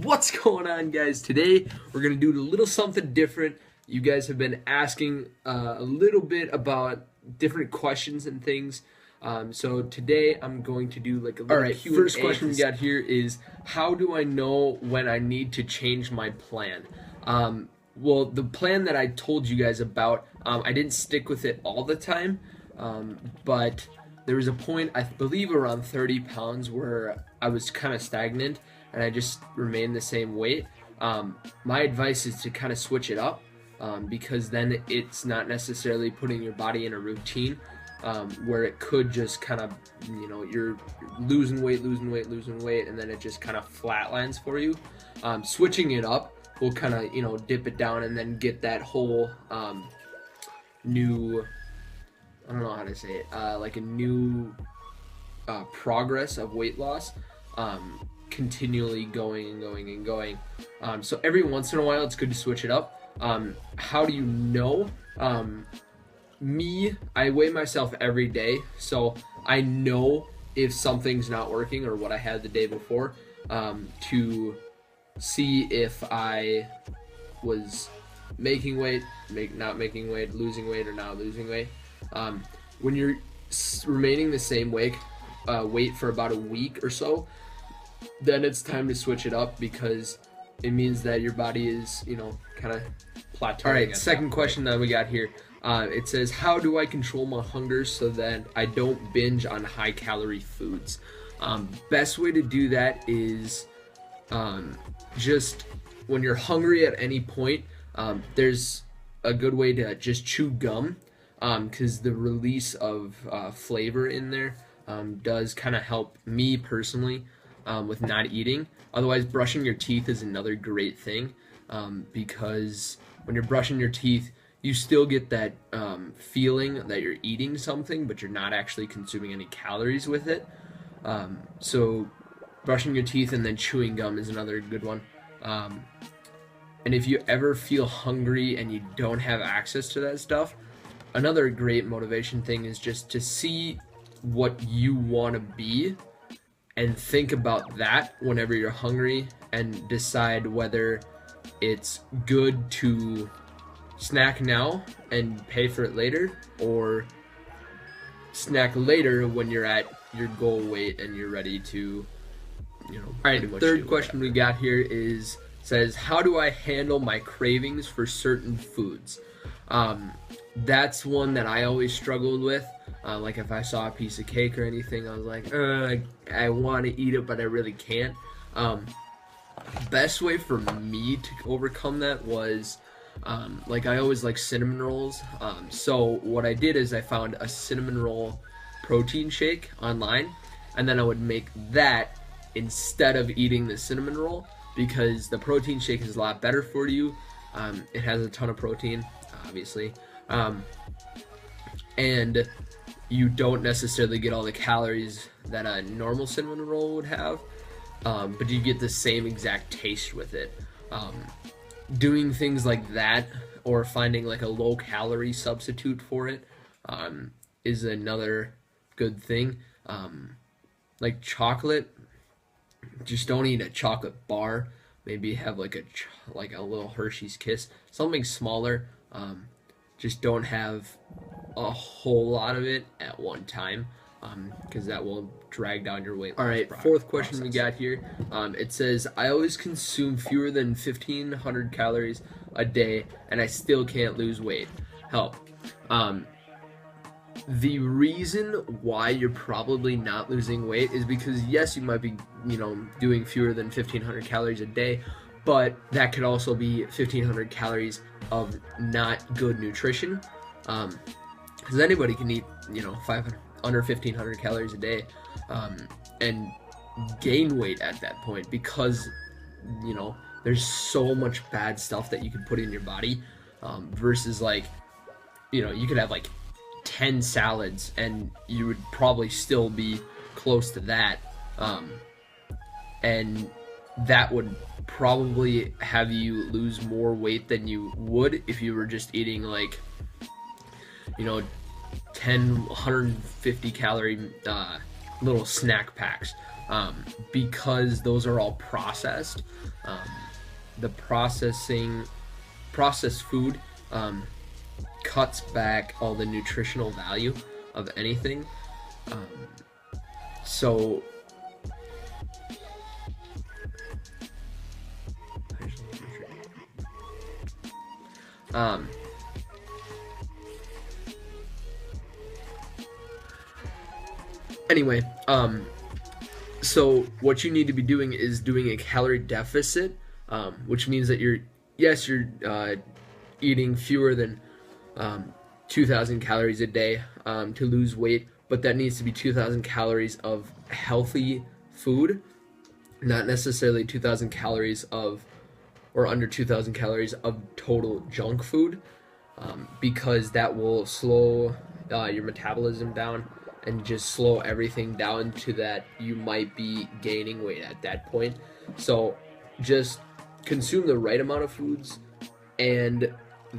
What's going on, guys? Today we're gonna do a little something different. You guys have been asking a little bit about different questions and things. So today I'm going to do like a little Q&A. First question we got here is, how do I know when I need to change my plan? Well, the plan that I told you guys about, I didn't stick with it all the time, but there was a point, I believe around 30 pounds, where I was kind of stagnant and I just remained the same weight. My advice is to kind of switch it up, because then it's not necessarily putting your body in a routine where it could just kind of, you're losing weight, and then it just kind of flatlines for you. Switching it up will kind of, dip it down and then get that whole new, I don't know how to say it, like a new progress of weight loss, continually going. So every once in a while it's good to switch it up. How do you know? I weigh myself every day, so I know if something's not working or what I had the day before, to see if I was making weight, not making weight, losing weight or not losing weight. When you're remaining the same weight for about a week or so, then it's time to switch it up, because it means that your body is, kind of plateauing. All right, second question that we got here. It says, how do I control my hunger so that I don't binge on high calorie foods? Best way to do that is just when you're hungry at any point, there's a good way to just chew gum, because the release of flavor in there does kind of help me personally with not eating. Otherwise, brushing your teeth is another great thing, because when you're brushing your teeth, you still get that feeling that you're eating something, but you're not actually consuming any calories with it. So brushing your teeth and then chewing gum is another good one. And if you ever feel hungry and you don't have access to that stuff, another great motivation thing is just to see what you want to be and think about that whenever you're hungry, and decide whether it's good to snack now and pay for it later, or snack later when you're at your goal weight and you're ready to, all right, third question we got here says, how do I handle my cravings for certain foods? That's one that I always struggled with. Like if I saw a piece of cake or anything, I was like, I want to eat it, but I really can't. Best way for me to overcome that was, like I always like cinnamon rolls. So what I did is I found a cinnamon roll protein shake online, and then I would make that instead of eating the cinnamon roll, because the protein shake is a lot better for you. It has a ton of protein, obviously. And you don't necessarily get all the calories that a normal cinnamon roll would have, but you get the same exact taste with it. Doing things like that, or finding like a low calorie substitute for it, is another good thing. Like chocolate, just don't eat a chocolate bar. Maybe have like a little Hershey's Kiss, something smaller. Just don't have a whole lot of it at one time, because that will drag down your weight. All right, fourth question we got here. It says, I always consume fewer than 1,500 calories a day, and I still can't lose weight. Help. The reason why you're probably not losing weight is because, yes, you might be, doing fewer than 1,500 calories a day, but that could also be 1,500 calories of not good nutrition. Because anybody can eat, under 1,500 calories a day, and gain weight at that point, because, there's so much bad stuff that you can put in your body, versus like, you could have like 10 salads and you would probably still be close to that, and that would probably have you lose more weight than you would if you were just eating like 150 calorie little snack packs, because those are all processed. The processed food cuts back all the nutritional value of anything. So anyway, so what you need to be doing is doing a calorie deficit, which means that you're eating fewer than 2,000 calories a day to lose weight, but that needs to be 2,000 calories of healthy food, not necessarily 2,000 calories of, or under 2,000 calories of total junk food, because that will slow your metabolism down and just slow everything down to that you might be gaining weight at that point. So just consume the right amount of foods and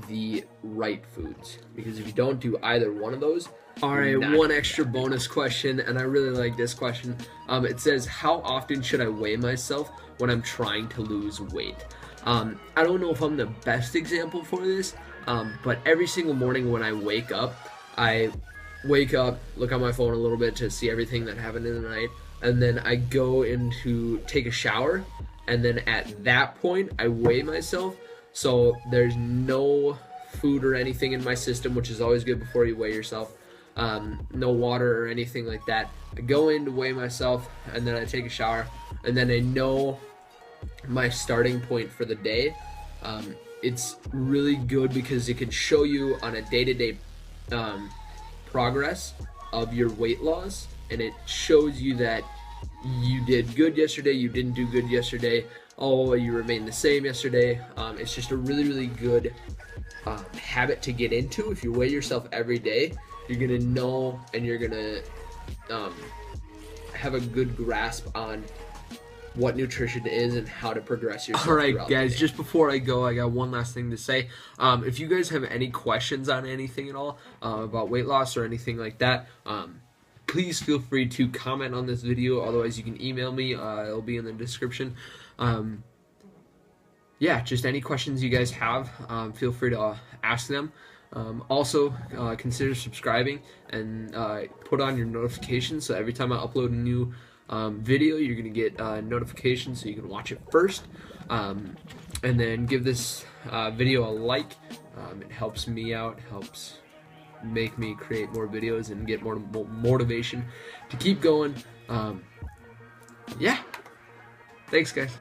the right foods, because if you don't do either one of those. All right, one extra bonus question, and I really like this question. It says, how often should I weigh myself when I'm trying to lose weight? I don't know if I'm the best example for this, but every single morning when I wake up, look on my phone a little bit to see everything that happened in the night, and then I go into take a shower, and then at that point I weigh myself. So there's no food or anything in my system, which is always good before you weigh yourself. No water or anything like that. I go in to weigh myself, and then I take a shower, and then I know my starting point for the day. It's really good because it can show you on a day-to-day progress of your weight loss, and it shows you that you did good yesterday, you didn't do good yesterday, oh, you remained the same yesterday. It's just a really good habit to get into. If you weigh yourself every day, you're gonna know, and you're gonna have a good grasp on what nutrition is and how to progress yourself. All right, guys, just before I go, I got one last thing to say. If you guys have any questions on anything at all about weight loss or anything like that, please feel free to comment on this video. Otherwise, you can email me. It'll be in the description. Yeah, just any questions you guys have, feel free to ask them. Also, consider subscribing and put on your notifications, so every time I upload a new video, you're going to get notifications so you can watch it first. And then give this video a like. It helps me out, helps make me create more videos and get more motivation to keep going. Yeah, thanks guys.